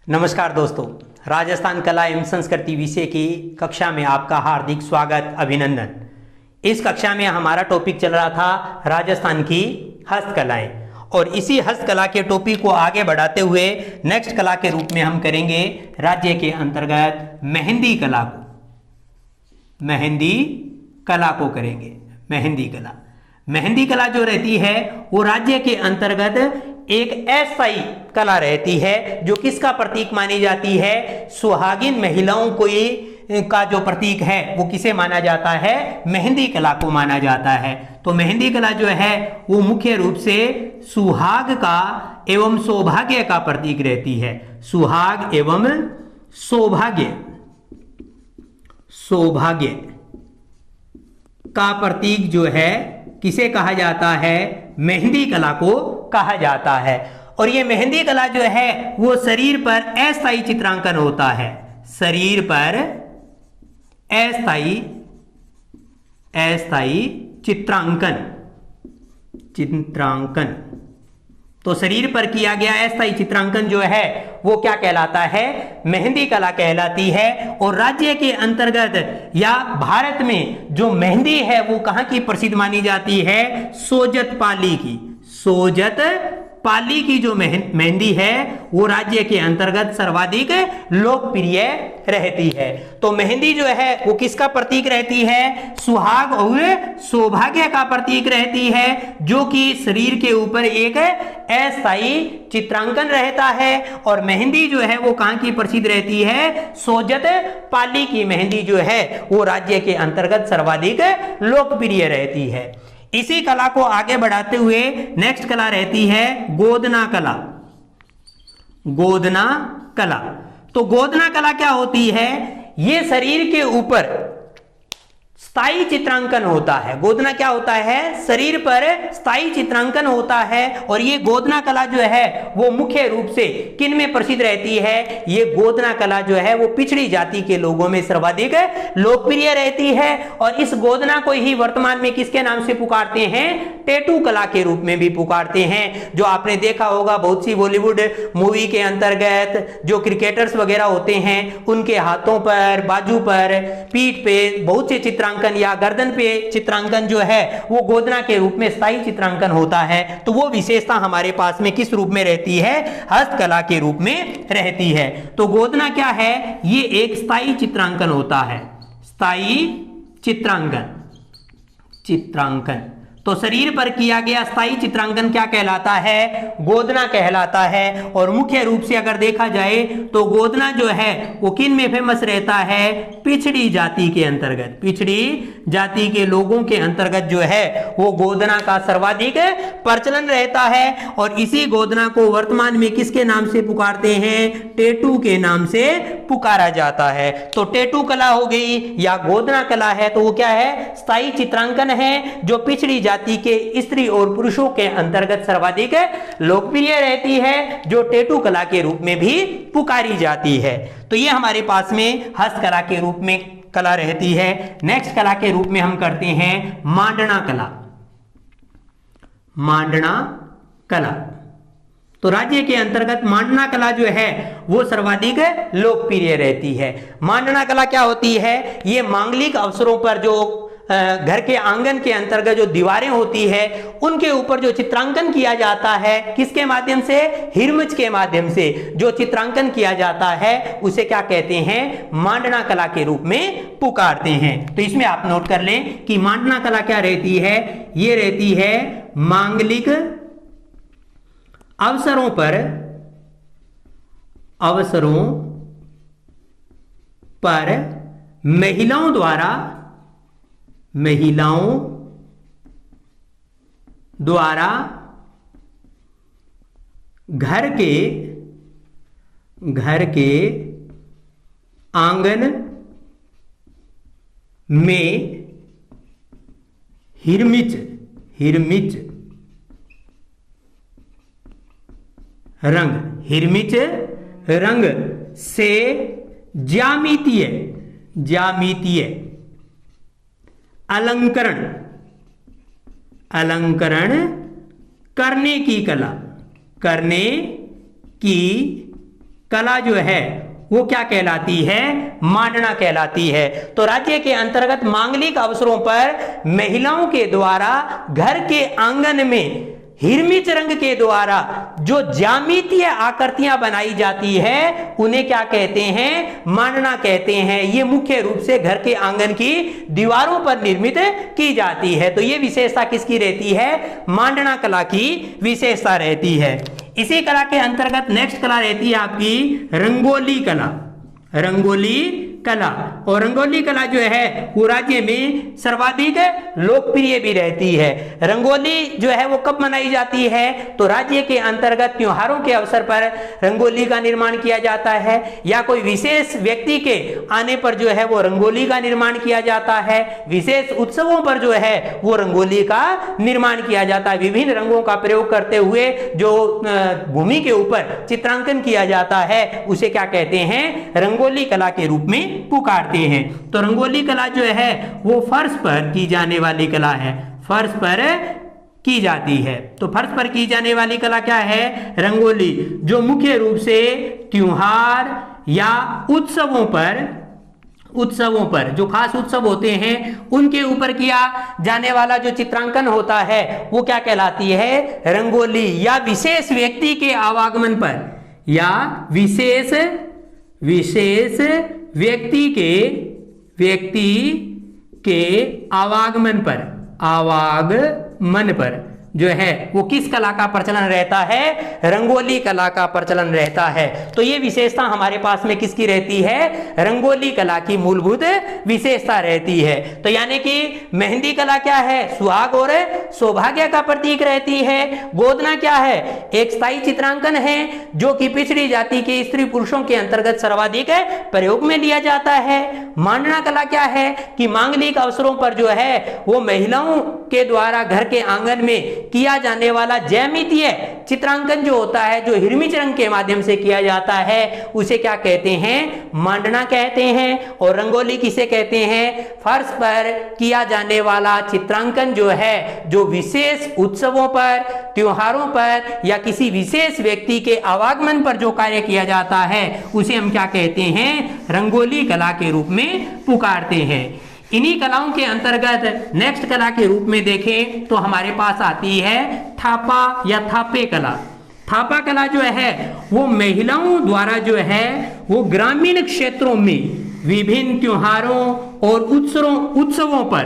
नमस्कार दोस्तों, राजस्थान कला एवं संस्कृति विषय की कक्षा में आपका हार्दिक स्वागत अभिनंदन। इस कक्षा में हमारा टॉपिक चल रहा था राजस्थान की हस्तकलाएं और इसी हस्तकला के टॉपिक को आगे बढ़ाते हुए नेक्स्ट कला के रूप में हम करेंगे राज्य के अंतर्गत मेहंदी कला को करेंगे। मेहंदी कला जो रहती है वो राज्य के अंतर्गत एक अस्थायी कला रहती है जो किसका प्रतीक मानी जाती है? सुहागिन महिलाओं को का जो प्रतीक है वो किसे माना जाता है? मेहंदी कला को माना जाता है। तो मेहंदी कला जो है वो मुख्य रूप से सुहाग का एवं सौभाग्य का प्रतीक रहती है। सुहाग एवं सौभाग्य का प्रतीक जो है किसे कहा जाता है? मेहंदी कला को कहा जाता है। और ये मेहंदी कला जो है वो शरीर पर अस्थायी चित्रांकन होता है। शरीर पर अस्थायी चित्रांकन तो शरीर पर किया गया अस्थायी चित्रांकन जो है वो क्या कहलाता है? मेहंदी कला कहलाती है। और राज्य के अंतर्गत या भारत में जो मेहंदी है वो कहाँ की प्रसिद्ध मानी जाती है? सोजत पाली की जो मेहंदी है वो राज्य के अंतर्गत सर्वाधिक लोकप्रिय रहती है। तो मेहंदी जो है वो किसका प्रतीक रहती है? सुहाग और सौभाग्य का प्रतीक रहती है, जो कि शरीर के ऊपर एक अस्थायी चित्रांकन रहता है। और मेहंदी जो है वो कहाँ की प्रसिद्ध रहती है? सोजत पाली की मेहंदी जो है वो राज्य के अंतर्गत सर्वाधिक लोकप्रिय रहती है। इसी कला को आगे बढ़ाते हुए नेक्स्ट कला रहती है गोदना कला। तो गोदना कला क्या होती है? ये शरीर के ऊपर स्थायी चित्रांकन होता है। गोदना क्या होता है? शरीर पर स्थायी चित्रांकन होता है। और ये गोदना कला जो है वो मुख्य रूप से किन में प्रसिद्ध रहती है? ये गोदना कला जो है वो पिछड़ी जाति के लोगों में सर्वाधिक लोकप्रिय रहती है। और इस गोदना को ही वर्तमान में किसके नाम से पुकारते हैं? टैटू कला के रूप में भी पुकारते हैं। जो आपने देखा होगा बहुत सी बॉलीवुड मूवी के अंतर्गत जो क्रिकेटर्स वगैरह होते हैं उनके हाथों पर, बाजू पर, पीठ पे बहुत से चित्रांकन या गर्दन पे चित्रांकन जो है वो गोदना के रूप में स्थायी चित्रांकन होता है। तो वो विशेषता हमारे पास में किस रूप में रहती है? हस्तकला के रूप में रहती है। तो गोदना क्या है? ये एक स्थायी चित्रांकन होता है। स्थायी चित्रांकन तो शरीर पर किया गया स्थायी चित्रांकन क्या कहलाता है? गोदना कहलाता है। और मुख्य रूप से अगर देखा जाए तो गोदना जो है वो किन में फेमस रहता है? पिछड़ी जाति के अंतर्गत, पिछड़ी जाति के लोगों के अंतर्गत जो है वो गोदना का सर्वाधिक प्रचलन रहता है। और इसी गोदना को वर्तमान में किसके नाम से पुकारते हैं? टैटू के नाम से पुकारा जाता है। तो टैटू कला हो गई या गोदना कला है तो वो क्या है? स्थायी चित्रांकन है जो पिछड़ी जाति के स्त्री और पुरुषों के अंतर्गत सर्वाधिक लोकप्रिय रहती है, जो टैटू कला के रूप में भी पुकारी जाती है। तो ये हमारे पास में हस्तकला के रूप में कला रहती है। नेक्स्ट कला के रूप में हम करते हैं मांडना कला। तो राज्य के अंतर्गत मांडना कला जो है वो सर्वाधिक लोकप्रिय रहती है। मांडना कला क्या होती है? ये मांगलिक अवसरों पर जो घर के आंगन के अंतर्गत जो दीवारें होती है उनके ऊपर जो चित्रांकन किया जाता है, किसके माध्यम से? हिरमिच के माध्यम से जो चित्रांकन किया जाता है उसे क्या कहते हैं? मांडना कला के रूप में पुकारते हैं। तो इसमें आप नोट कर लें कि मांडना कला क्या रहती है? ये रहती है मांगलिक अवसरों पर महिलाओं द्वारा घर के आंगन में हिरमिच रंग से ज्यामितीय अलंकरण करने की कला जो है वो क्या कहलाती है, मांडना कहलाती है। तो राज्य के अंतर्गत मांगलिक अवसरों पर महिलाओं के द्वारा घर के आंगन में हिरमिच रंग के द्वारा जो ज्यामितीय आकृतियां बनाई जाती है उन्हें क्या कहते हैं, मांडना कहते हैं। ये मुख्य रूप से घर के आंगन की दीवारों पर निर्मित की जाती है। तो ये विशेषता किसकी रहती है, मांडना कला की विशेषता रहती है। इसी कला के अंतर्गत नेक्स्ट कला रहती है आपकी रंगोली कला। रंगोली कला, और रंगोली कला जो है वो राज्य में सर्वाधिक लोकप्रिय भी रहती है। रंगोली जो है वो कब मनाई जाती है, तो राज्य के अंतर्गत त्योहारों के अवसर पर रंगोली का निर्माण किया जाता है, या कोई विशेष व्यक्ति के आने पर जो है वो रंगोली का निर्माण किया जाता है, विशेष उत्सवों पर जो है वो रंगोली का निर्माण किया जाता है। विभिन्न रंगों का प्रयोग करते हुए जो भूमि के ऊपर चित्रांकन किया जाता है उसे क्या कहते हैं, रंगोली कला के रूप में पुकारते हैं। तो रंगोली कला जो है वो फर्श पर की जाने वाली कला है, फर्श पर की जाती है। तो फर्श पर की जाने वाली कला क्या है, रंगोली, जो मुख्य रूप से त्योहार या उत्सवों पर जो खास उत्सव होते हैं उनके ऊपर किया जाने वाला जो चित्रांकन होता है वो क्या कहलाती है, रंगोली। या विशेष व्यक्ति के आवागमन पर, या विशेष व्यक्ति के आवागमन पर जो है वो किस कला का प्रचलन रहता है, रंगोली कला का प्रचलन रहता है। तो ये विशेषता हमारे पास में किसकी रहती है, रंगोली कला की मूलभूत विशेषता रहती है। तो यानी कि मेहंदी कला क्या है, सुहाग और सौभाग्य का प्रतीक रहती है। गोदना क्या है, एक स्थायी चित्रांकन है जो कि पिछड़ी जाति के स्त्री पुरुषों के अंतर्गत सर्वाधिक प्रयोग में लिया जाता है। मांडना कला क्या है कि मांगलिक अवसरों पर जो है वो महिलाओं के द्वारा घर के आंगन में किया जाने वाला ज्यामितीय चित्रांकन जो होता है, जो हिरमिच रंग के माध्यम से किया जाता है उसे क्या कहते हैं, मांडना कहते हैं। और रंगोली किसे कहते हैं, फर्श पर किया जाने वाला चित्रांकन जो है, जो विशेष उत्सवों पर, त्योहारों पर या किसी विशेष व्यक्ति के आवागमन पर जो कार्य किया जाता है उसे हम क्या कहते हैं, रंगोली कला के रूप में पुकारते हैं। इन्हीं कलाओं के अंतर्गत नेक्स्ट कला के रूप में देखें तो हमारे पास आती है थापा या थापे कला। थापा कला जो है वो महिलाओं द्वारा जो है वो ग्रामीण क्षेत्रों में विभिन्न त्योहारों और उत्सवों पर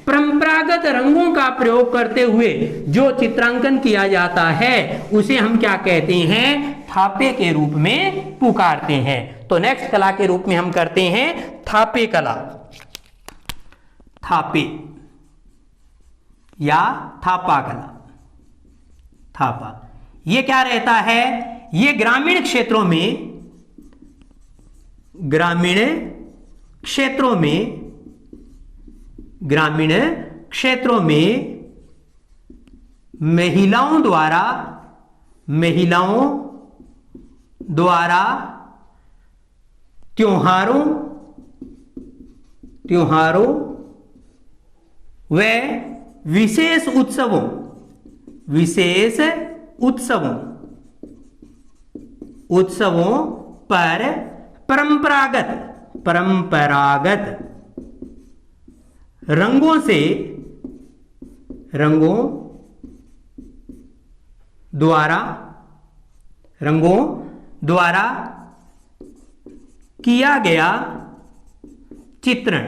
परंपरागत रंगों का प्रयोग करते हुए जो चित्रांकन किया जाता है उसे हम क्या कहते हैं, थापे के रूप में पुकारते हैं। तो नेक्स्ट कला के रूप में हम करते हैं थापे कला। थापे या थापा कला। थापा ये क्या रहता है, ये ग्रामीण क्षेत्रों में महिलाओं द्वारा त्योहारों व विशेष उत्सवों पर परंपरागत रंगों द्वारा किया गया चित्रण।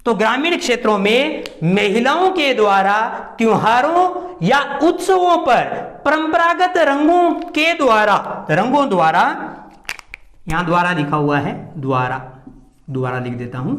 तो ग्रामीण क्षेत्रों में महिलाओं के द्वारा त्योहारों या उत्सवों पर परंपरागत रंगों द्वारा, यहां द्वारा लिखा हुआ है, द्वारा लिख देता हूं,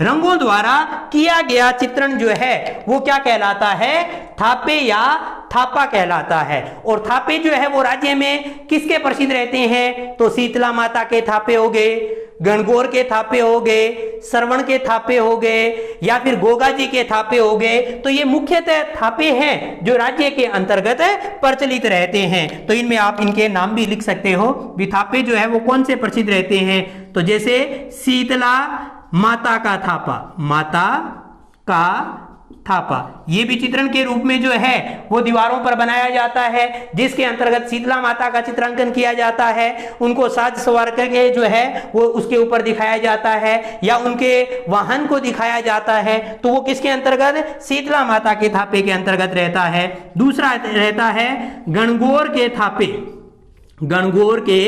रंगों द्वारा किया गया चित्रण जो है वो क्या कहलाता है, थापे या थापा कहलाता है। और थापे जो है वो राज्य में किसके प्रसिद्ध रहते हैं, तो शीतला माता के थापे हो गए, गणगौर के थापे हो गए, श्रवण के थापे हो गए, या फिर गोगा जी के थापे हो गए। तो ये मुख्यतः थापे हैं जो राज्य के अंतर्गत प्रचलित रहते हैं। तो इनमें आप इनके नाम भी लिख सकते हो। थापे जो है वो कौन से प्रसिद्ध रहते हैं, तो जैसे शीतला माता का थापा, माता का थापा। ये भी चित्रण के रूप में जो है वो दीवारों पर बनाया जाता है, जिसके अंतर्गत शीतला माता का चित्रांकन किया जाता है, उनको साज सवार करके जो है वो उसके ऊपर दिखाया जाता है, या उनके वाहन को दिखाया जाता है, तो वो किसके अंतर्गत, शीतला माता के थापे के अंतर्गत रहता है। दूसरा रहता है गणगौर के थापे, गणगौर के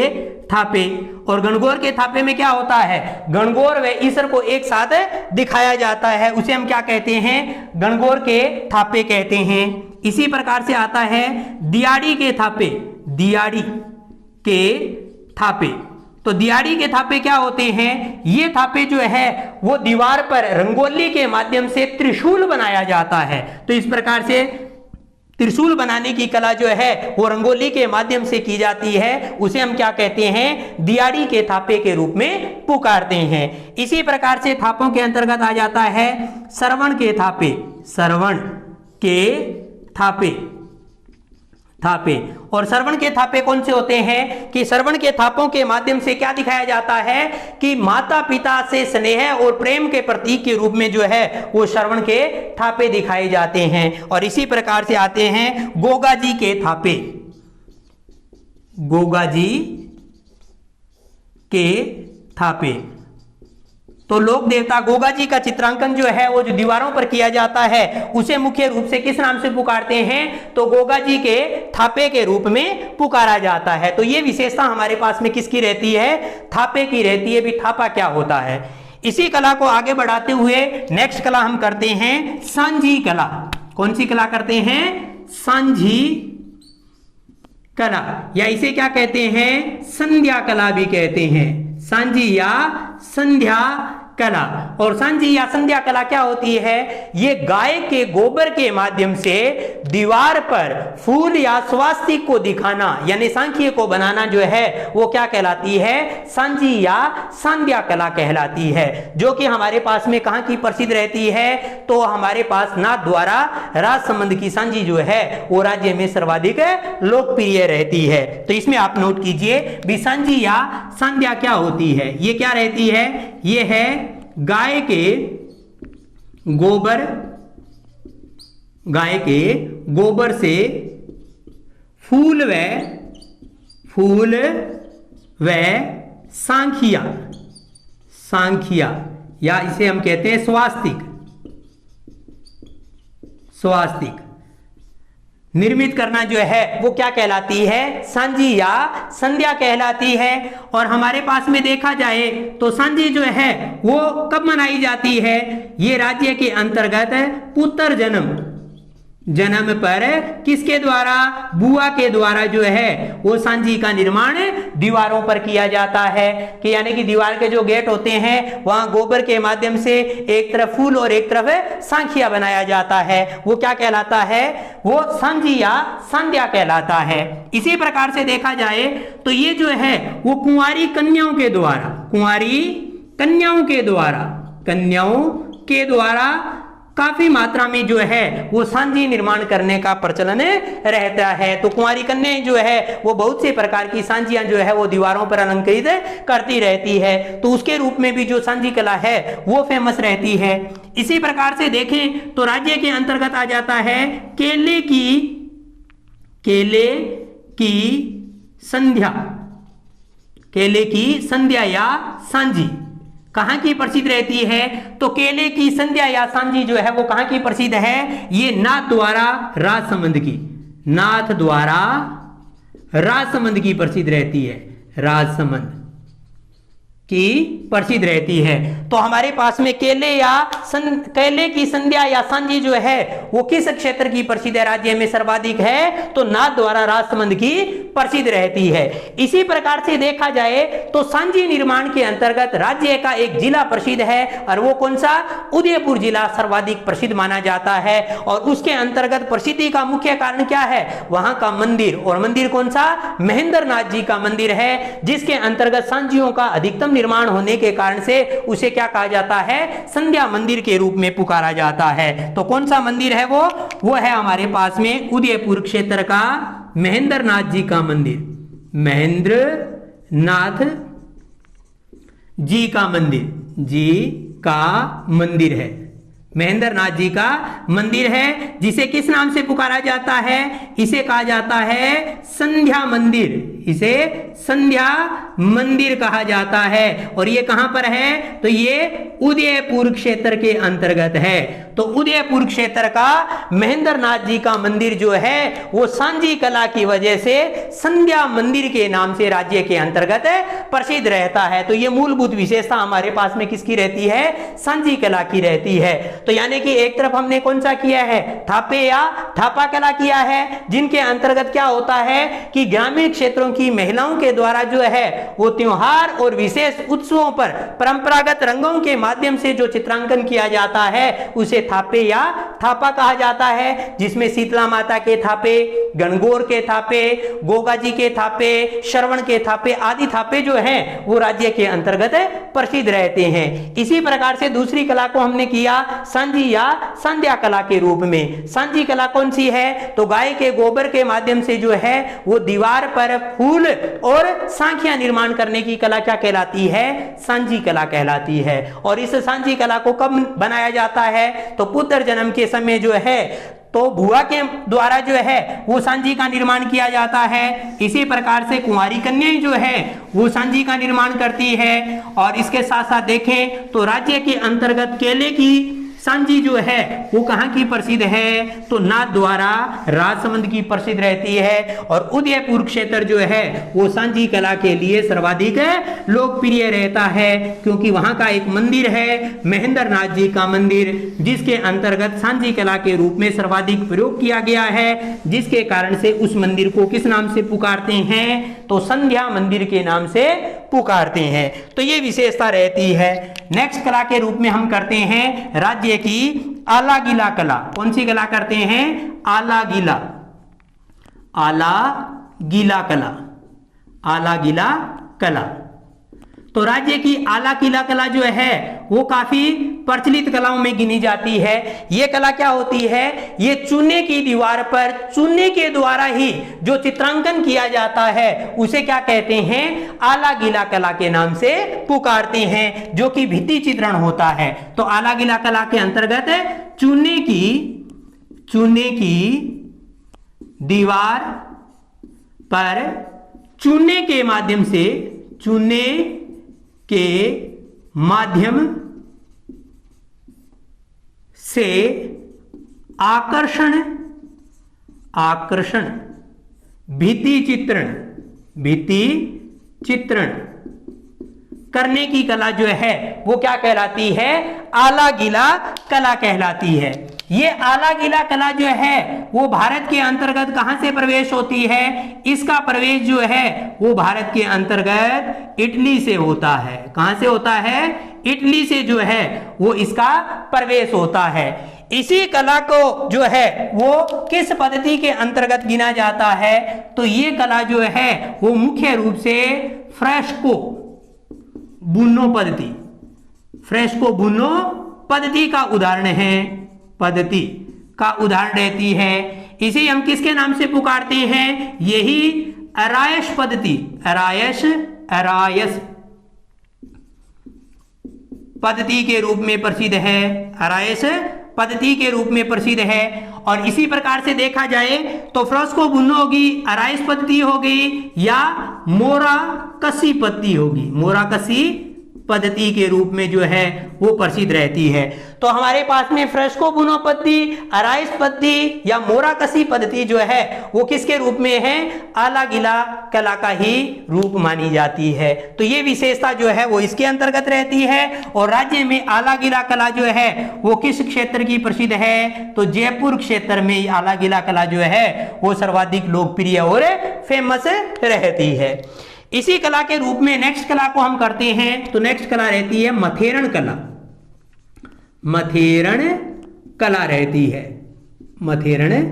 थापे। और गणगौर के थापे में क्या होता है, गणगौर व ईश्वर को एक साथ दिखाया जाता है, उसे हम क्या कहते हैं, गणगौर के थापे कहते हैं। इसी प्रकार से आता है दियाड़ी के थापे, दियाड़ी के थापे। तो दियाड़ी के थापे क्या होते हैं, ये थापे जो है वो दीवार पर रंगोली के माध्यम से त्रिशूल बनाया जाता है। तो इस प्रकार से त्रिशूल बनाने की कला जो है वो रंगोली के माध्यम से की जाती है, उसे हम क्या कहते हैं, दियाड़ी के थापे के रूप में पुकारते हैं। इसी प्रकार से थापों के अंतर्गत आ जाता है श्रवण के थापे, श्रवण के थापे, थापे। और श्रवण के थापे कौन से होते हैं कि श्रवण के थापों के माध्यम से क्या दिखाया जाता है कि माता पिता से स्नेह और प्रेम के प्रतीक के रूप में जो है वो श्रवण के थापे दिखाए जाते हैं। और इसी प्रकार से आते हैं गोगा जी के थापे, गोगा जी के थापे। तो लोक देवता गोगा जी का चित्रांकन जो है वो जो दीवारों पर किया जाता है उसे मुख्य रूप से किस नाम से पुकारते हैं, तो गोगा जी के थापे के रूप में पुकारा जाता है। तो ये विशेषता हमारे पास में किसकी रहती है, थापे की रहती है। भी थापा क्या होता है। इसी कला को आगे बढ़ाते हुए नेक्स्ट कला हम करते हैं सांझी कला। कौन सी कला करते हैं, सांझी कला, या इसे क्या कहते हैं, संध्या कला भी कहते हैं, सांझी या संध्या कला। और सांझी या संध्या कला क्या होती है, ये गाय के गोबर के माध्यम से दीवार पर फूल या स्वास्तिक को दिखाना यानी सांख्य को बनाना जो है वो क्या कहलाती है, सांझी या संध्या कला कहलाती है। जो कि हमारे पास में कहां की प्रसिद्ध रहती है, तो हमारे पास नाथ द्वारा राजसमंद की सांझी जो है वो राज्य में सर्वाधिक लोकप्रिय रहती है। तो इसमें आप नोट कीजिए भी सांझी या संध्या क्या होती है। ये क्या रहती है, ये है गाय के गोबर, गाय के गोबर से फूल व सांखिया, सांखिया या इसे हम कहते हैं स्वास्तिक, स्वास्तिक निर्मित करना जो है वो क्या कहलाती है, सांझी या संध्या कहलाती है। और हमारे पास में देखा जाए तो सांझी जो है वो कब मनाई जाती है, ये राज्य के अंतर्गत पुत्र जन्म पर किसके द्वारा, बुआ के द्वारा जो है वो सांझी का निर्माण दीवारों पर किया जाता है। कि यानी कि दीवार के जो गेट होते हैं वहां गोबर के माध्यम से एक तरफ फूल और एक तरफ सांखिया बनाया जाता है, वो क्या कहलाता है, वो सांझी या संध्या कहलाता है। इसी प्रकार से देखा जाए तो ये जो है वो कुंवारी कन्याओं के द्वारा, कुंवारी कन्याओं के द्वारा, कन्याओं के द्वारा काफी मात्रा में जो है वो सांझी निर्माण करने का प्रचलन रहता है। तो कुंवारी कन्याएं जो है वो बहुत से प्रकार की सांझियां जो है वो दीवारों पर अलंकृत करती रहती है। तो उसके रूप में भी जो सांझी कला है वो फेमस रहती है। इसी प्रकार से देखें तो राज्य के अंतर्गत आ जाता है केले की संध्या, केले की संध्या या सांझी कहां की प्रसिद्ध रहती है, तो केले की संध्या या सांझी जो है वो कहां की प्रसिद्ध है, ये नाथ द्वारा राजसमंद की, नाथ द्वारा राजसमंद की प्रसिद्ध रहती है, राजसमंद की प्रसिद्ध रहती है। तो हमारे पास में केले की संध्या या सांझी जो है वो किस क्षेत्र की प्रसिद्ध है, राज्य में सर्वाधिक है, तो नाथ द्वारा राजसमंद की प्रसिद्ध रहती है। इसी प्रकार से देखा जाए तो सांझी निर्माण के अंतर्गत राज्य का एक जिला प्रसिद्ध है और वो कौन सा, उदयपुर जिला सर्वाधिक प्रसिद्ध माना जाता है। और उसके अंतर्गत प्रसिद्धि का मुख्य कारण क्या है, वहां का मंदिर, और मंदिर कौन सा, महेंद्रनाथ जी का मंदिर है, जिसके अंतर्गत सांझियों का अधिकतम निर्माण होने के कारण से उसे क्या कहा जाता है, संध्या मंदिर के रूप में पुकारा जाता है। तो कौन सा मंदिर है वो है हमारे पास में उदयपुर क्षेत्र का महेंद्रनाथ जी का मंदिर, महेंद्रनाथ जी का मंदिर, जी का मंदिर है, महेंद्र नाथ जी का मंदिर है, जिसे किस नाम से पुकारा जाता है? इसे कहा जाता है संध्या मंदिर, इसे संध्या मंदिर कहा जाता है। और ये कहां पर है? तो ये उदयपुर क्षेत्र के अंतर्गत है। तो उदयपुर क्षेत्र का महेंद्र नाथ जी का मंदिर जो है वो सांझी कला की वजह से संध्या मंदिर के नाम से राज्य के अंतर्गत प्रसिद्ध रहता है। तो ये मूलभूत विशेषता हमारे पास में किसकी रहती है? सांझी कला की रहती है। तो यानी कि एक तरफ हमने कौन सा किया है? थापे या थापा कला किया है, जिनके अंतर्गत क्या होता है कि ग्रामीण क्षेत्रों की महिलाओं के द्वारा जो है वो त्योहार और विशेष उत्सवों पर परंपरागत रंगों के माध्यम से जो चित्रांकन किया जाता है उसे थापे या थापा कहा जाता है, जिसमें शीतला माता के थापे, गणगौर के थापे, गोगा जी के थापे, श्रवण के थापे आदि थापे जो हैं वो राज्य के अंतर्गत प्रसिद्ध रहते हैं। इसी प्रकार से दूसरी कला को हमने किया सांझी या संध्या कला के रूप में। सांझी कला कौन सी है? तो गाय के गोबर के माध्यम से जो है वो दीवार पर फूल और सांखियां निर्माण करने की कला क्या कहलाती है? सांझी कला कहलाती है। और इस सांझी कला को कब बनाया जाता है? तो पुत्र जन्म के समय जो है तो बुआ के द्वारा जो है वो सांझी का निर्माण किया जाता है। इसी प्रकार से कुंवारी कन्याएं जो है वो सांझी का निर्माण करती है। और इसके साथ साथ देखें तो राज्य के अंतर्गत केले की सांझी जो है वो कहां की प्रसिद्ध है? तो नाथ द्वारा राजसमंद की प्रसिद्ध रहती है। और उदयपुर क्षेत्र जो है वो सांझी कला के लिए सर्वाधिक लोकप्रिय रहता है, क्योंकि वहां का एक मंदिर है महेंद्र नाथ जी का मंदिर, जिसके अंतर्गत सांझी कला के रूप में सर्वाधिक प्रयोग किया गया है, जिसके कारण से उस मंदिर को किस नाम से पुकारते हैं? तो संध्या मंदिर के नाम से पुकारते हैं। तो ये विशेषता रहती है। नेक्स्ट कला के रूप में हम करते हैं राज्य की आला गीला कला। कौन सी कला करते हैं? आला गीला, आला गीला कला, आला गीला कला। तो राज्य की आला गीला कला जो है वो काफी प्रचलित कलाओं में गिनी जाती है। ये कला क्या होती है? ये चूने की दीवार पर चूने के द्वारा ही जो चित्रांकन किया जाता है उसे क्या कहते हैं? आला गीला कला के नाम से पुकारते हैं, जो कि भित्ति चित्रण होता है। तो आला गीला कला के अंतर्गत चूने की दीवार पर चूने के माध्यम से आकर्षण भित्ति चित्रण करने की कला जो है वो क्या कहलाती है? आला गीला कला कहलाती है। ये आला गीला कला जो है वो भारत के अंतर्गत कहां से प्रवेश होती है? इसका प्रवेश जो है वो भारत के अंतर्गत इटली से होता है। कहां से होता है? इटली से जो है वो इसका प्रवेश होता है। इसी कला को जो है वो किस पद्धति के अंतर्गत गिना जाता है? तो ये कला जो है वो मुख्य रूप से फ्रेस्को बुनो पद्धति का उदाहरण है, पद्धति का उदाहरण रहती है। इसे हम किसके नाम से पुकारते हैं? यही अरायस पद्धति, अरायस पद्धति के रूप में प्रसिद्ध है, अरायस पद्धति के रूप में प्रसिद्ध है। और इसी प्रकार से देखा जाए तो फ्रेस्को बुनो होगी, अरायस पद्धति होगी, या मोराकसी पद्धति होगी, मोराकसी पद्धति के रूप में जो है वो प्रसिद्ध रहती है। तो हमारे पास में फ्रेस्को बुनो पद्धति, अराइस पद्धति या मोराकसी पद्धति जो है वो किसके रूप में है? आला गीला कला का ही रूप मानी जाती है। तो ये विशेषता जो है वो इसके अंतर्गत रहती है। और राज्य में आला गीला कला जो है वो किस क्षेत्र की प्रसिद्ध है? तो जयपुर क्षेत्र में आला गीला कला जो है वो सर्वाधिक लोकप्रिय और फेमस रहती है। इसी कला के रूप में नेक्स्ट कला को हम करते हैं। तो नेक्स्ट कला रहती है मथेरण कला, मथेरण कला रहती है, मथेरण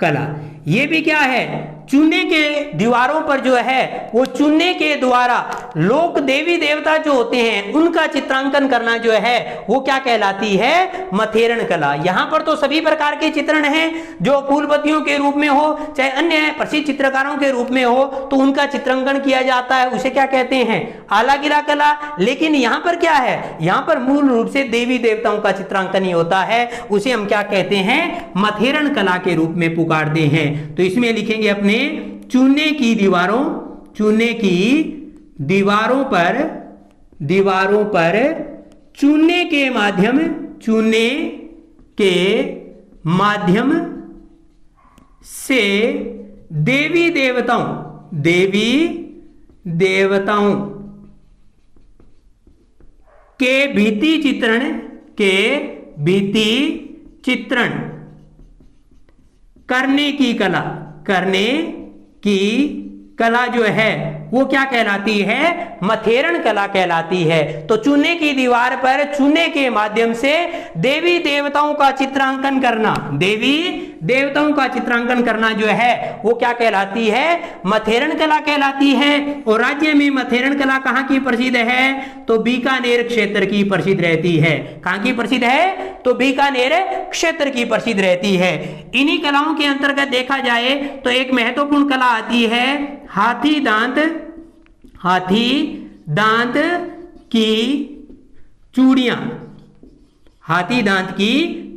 कला। ये भी क्या है? चूने के दीवारों पर जो है वो चूने के द्वारा लोक देवी देवता जो होते हैं उनका चित्रांकन करना जो है वो क्या कहलाती है, मथेरन कला। यहां पर तो सभी प्रकार के चित्रण हैं, जो फूलपत्तियों के रूप में हो चाहे अन्य प्रसिद्ध चित्रकारों के रूप में हो तो उनका चित्रांकन किया जाता है, उसे क्या कहते हैं, आलागिरा कला। लेकिन यहां पर क्या है, यहां पर मूल रूप से देवी देवताओं का चित्रांकन ही होता है, उसे हम क्या कहते हैं, मथेरन कला के रूप में पुकारते हैं। तो इसमें लिखेंगे अपने चूने की दीवारों पर चूने के माध्यम से देवी देवताओं के भित्ति चित्रण करने की कला जो है वो क्या कहलाती है, मथेरन कला कहलाती है। तो चूने की दीवार पर चूने के माध्यम से देवी देवताओं का चित्रांकन करना जो है वो क्या कहलाती है, मथेरन कला कहलाती है। और राज्य में मथेरन कला कहां की प्रसिद्ध है, तो बीकानेर क्षेत्र की प्रसिद्ध रहती है। कहां की प्रसिद्ध है, तो बीकानेर क्षेत्र की प्रसिद्ध रहती है। इन्हीं कलाओं के अंतर्गत देखा जाए तो एक महत्वपूर्ण कला आती है हाथी दांत की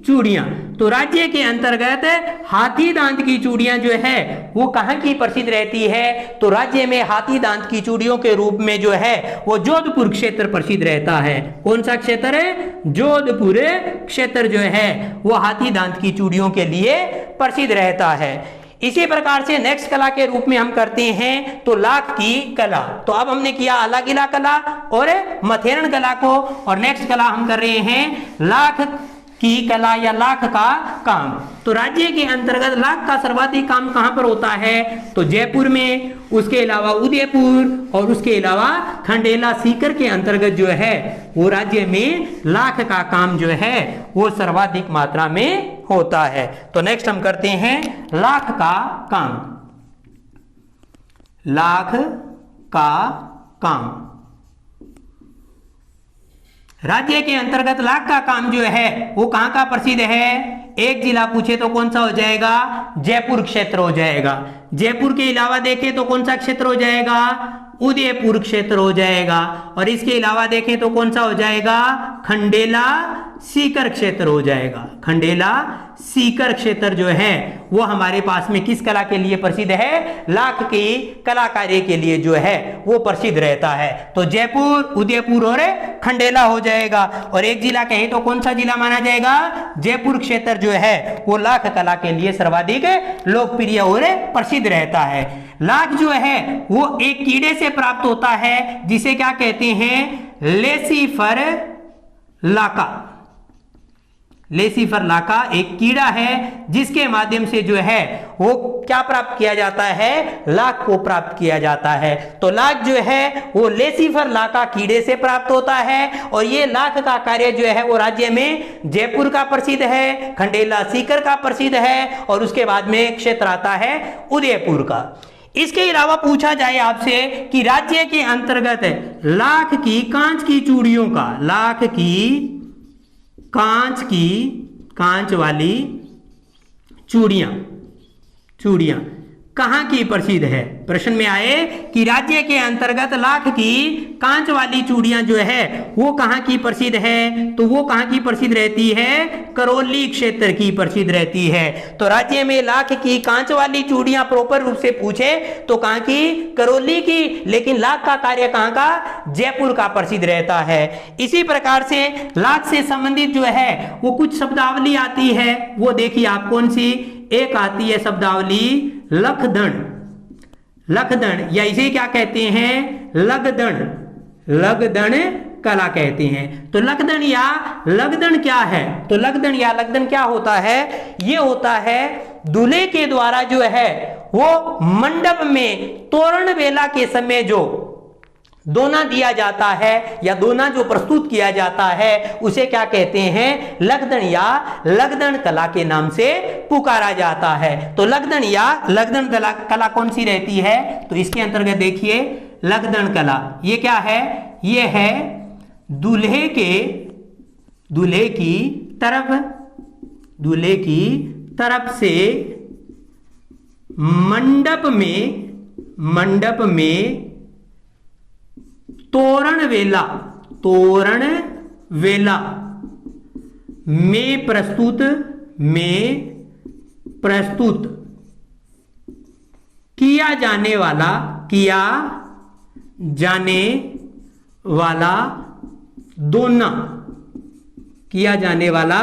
चूड़ियां। तो राज्य के अंतर्गत हाथी दांत की चूड़ियां जो है वो कहां की प्रसिद्ध रहती है, तो राज्य में हाथी दांत की चूड़ियों के रूप में जो है वो जोधपुर क्षेत्र प्रसिद्ध रहता है। कौन सा क्षेत्र है, जोधपुर क्षेत्र जो है वो हाथी दांत की चूड़ियों के लिए प्रसिद्ध रहता है। इसी प्रकार से नेक्स्ट कला के रूप में हम करते हैं तो लाख की कला। तो अब हमने किया आलागिला कला और मथेरन कला को, और नेक्स्ट कला हम कर रहे हैं लाख की कला या लाख का काम। तो राज्य के अंतर्गत लाख का सर्वाधिक काम कहां पर होता है, तो जयपुर में, उसके अलावा उदयपुर और उसके अलावा खंडेला सीकर के अंतर्गत जो है वो राज्य में लाख का काम जो है वो सर्वाधिक मात्रा में होता है। तो नेक्स्ट हम करते हैं लाख का काम। राज्य के अंतर्गत लाख का काम जो है वो कहां का प्रसिद्ध है, एक जिला पूछे तो कौन सा हो जाएगा, जयपुर क्षेत्र हो जाएगा। जयपुर के अलावा देखें तो कौन सा क्षेत्र हो जाएगा, उदयपुर क्षेत्र हो जाएगा। और इसके अलावा देखें तो कौन सा हो जाएगा, खंडेला सीकर क्षेत्र हो जाएगा। खंडेला सीकर क्षेत्र जो है वो हमारे पास में किस कला के लिए प्रसिद्ध है, लाख की कला कार्य के लिए जो है वो प्रसिद्ध रहता है। तो जयपुर, उदयपुर और खंडेला हो जाएगा। और एक जिला कहें तो कौन सा जिला माना जाएगा, जयपुर क्षेत्र जो है वो लाख कला के लिए सर्वाधिक लोकप्रिय और प्रसिद्ध रहता है। लाख जो है वो एक कीड़े से प्राप्त होता है जिसे क्या कहते हैं, लेसीफर लाका एक कीड़ा है जिसके माध्यम से जो है वो क्या प्राप्त किया जाता है, लाख को प्राप्त किया जाता है। तो लाख जो है वो लेसीफर लाका कीड़े से प्राप्त होता है। और ये लाख का कार्य जो है वो राज्य में जयपुर का प्रसिद्ध है, खंडेला सीकर का प्रसिद्ध है, और उसके बाद में क्षेत्र आता है उदयपुर का। इसके अलावा पूछा जाए आपसे कि राज्य के अंतर्गत लाख की कांच की चूड़ियों का, लाख की कांच वाली चूड़ियां कहां की प्रसिद्ध है। प्रश्न में आए कि राज्य के अंतर्गत लाख की कांच वाली चूड़ियां जो है वो कहां की प्रसिद्ध है, तो वो कहां की प्रसिद्ध रहती है, करौली क्षेत्र की प्रसिद्ध रहती है। तो राज्य में लाख की कांच वाली चूड़ियां प्रॉपर रूप से पूछे तो कहां की, करौली की। लेकिन लाख का कार्य कहां का, जयपुर का प्रसिद्ध रहता है। इसी प्रकार से लाख से संबंधित जो है वो कुछ शब्दावली आती है, वो देखिए आप कौन सी, एक आती है शब्दावली लखदण या इसे क्या कहते हैं, लगदण कला कहते हैं। तो लखदण या लगदण क्या है, तो लगदण या लगदण क्या होता है, ये होता है दूल्हे के द्वारा जो है वो मंडप में तोरण बेला के समय जो दोना दिया जाता है या दोना जो प्रस्तुत किया जाता है उसे क्या कहते हैं, लगदन या लगदन कला के नाम से पुकारा जाता है। तो लगदन या लगदन कला कौन सी रहती है, तो इसके अंतर्गत देखिए लगदन कला ये क्या है, ये है दूल्हे की तरफ से मंडप में तोरण वेला में प्रस्तुत किया जाने वाला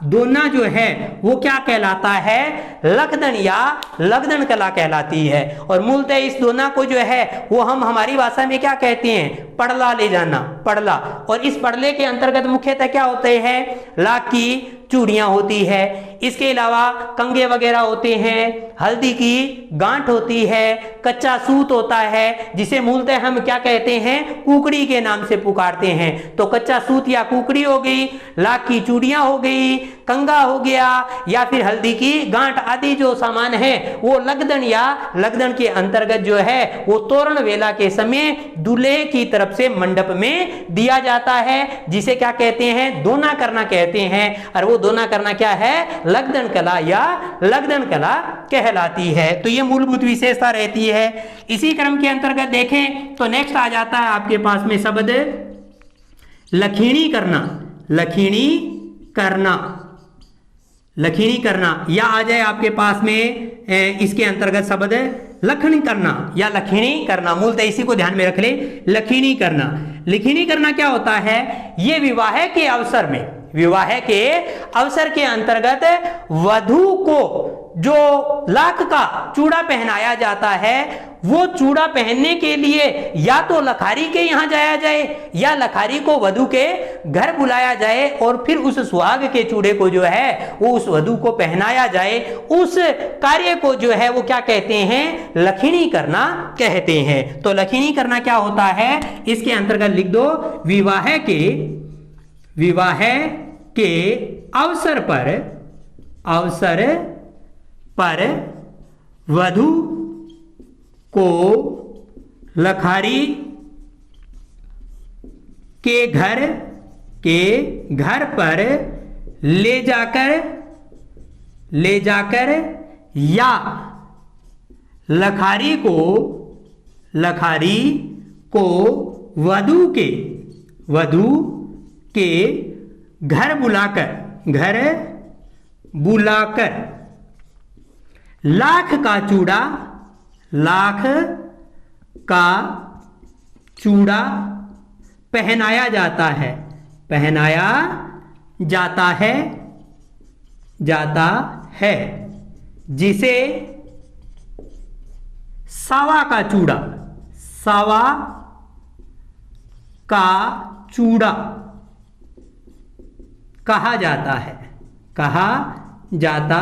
दोना जो है वो क्या कहलाता है, लगदन या लगदन कला कहलाती है। और मूलतः इस दोना को जो है वो हम हमारी भाषा में क्या कहते हैं, पड़ला ले जाना, पड़ला। और इस पड़ले के अंतर्गत मुख्यतः क्या होते हैं, लाख की चूड़ियां होती है, इसके अलावा कंगे वगैरह होते हैं, हल्दी की गांठ होती है, कच्चा सूत होता है जिसे मूलतः हम क्या कहते हैं, कुकड़ी के नाम से पुकारते हैं। तो कच्चा सूत या कुकड़ी हो गई, लाख की चूड़ियां हो गई, कंगा हो गया या फिर हल्दी की गांठ आदि जो सामान है वो लगदन या लगदन के अंतर्गत जो है वो तोरण वेला के समय दूल्हे की तरफ से मंडप में दिया जाता है, जिसे क्या कहते हैं, दोना करना कहते हैं। और वो दोना करना क्या है, लगदन कला या लगदन कला कहलाती है। तो ये मूलभूत विशेषता रहती है। इसी क्रम के अंतर्गत देखें तो नेक्स्ट आ जाता है आपके पास में शब्द लखीणी करना या आ जाए आपके पास में इसके अंतर्गत शब्द लखनी करना या लखीणी करना। मूलतः इसी को ध्यान में रख ले, लखीणी करना क्या होता है, ये विवाह के अवसर के अंतर्गत वधू को जो लाख का चूड़ा पहनाया जाता है वो चूड़ा पहनने के लिए या तो लखारी के यहां जाया जाए या लखारी को वधू के घर बुलाया जाए और फिर उस सुहाग के चूड़े को जो है वो उस वधू को पहनाया जाए। उस कार्य को जो है वो क्या कहते हैं, लखीणी करना कहते हैं। तो लखीणी करना क्या होता है, इसके अंतर्गत लिख दो, विवाह के अवसर पर वधू को लखारी के घर पर ले जाकर या लखारी को वधू के घर बुलाकर लाख का चूड़ा पहनाया जाता है जिसे सावा का चूड़ा कहा जाता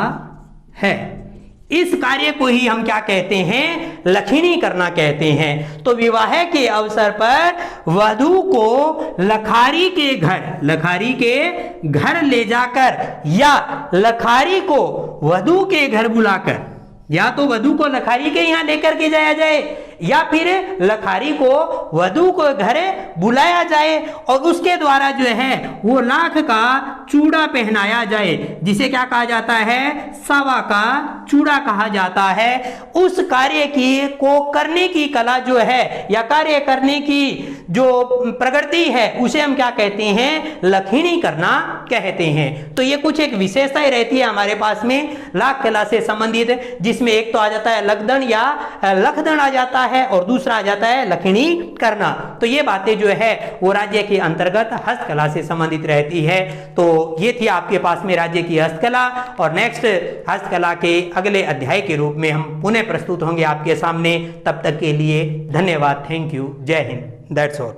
है। इस कार्य को ही हम क्या कहते हैं, लखीणी करना कहते हैं। तो विवाह के अवसर पर वधू को लखारी के घर ले जाकर या लखारी को वधू के घर बुलाकर, या तो वधू को लखारी के यहां लेकर के जाया जाए या फिर लखारी को वधू को घर बुलाया जाए और उसके द्वारा जो है वो लाख का चूड़ा पहनाया जाए, जिसे क्या कहा जाता है, सावा का चूड़ा कहा जाता है। उस कार्य को करने की कला जो है या कार्य करने की जो प्रगति है उसे हम क्या कहते हैं, लखीणी करना कहते हैं। तो ये कुछ एक विशेषताएं रहती है हमारे पास में लाख कला से संबंधित, जिसमें एक तो आ जाता है लगदन या लखदन आ जाता है और दूसरा आ जाता है लखीणी करना। तो ये बातें जो है वो राज्य के अंतर्गत हस्तकला से संबंधित रहती है। तो ये थी आपके पास में राज्य की हस्तकला, और नेक्स्ट हस्तकला के अगले अध्याय के रूप में हम पुनः प्रस्तुत होंगे आपके सामने। तब तक के लिए धन्यवाद, थैंक यू, जय हिंद, दैट्स ऑल।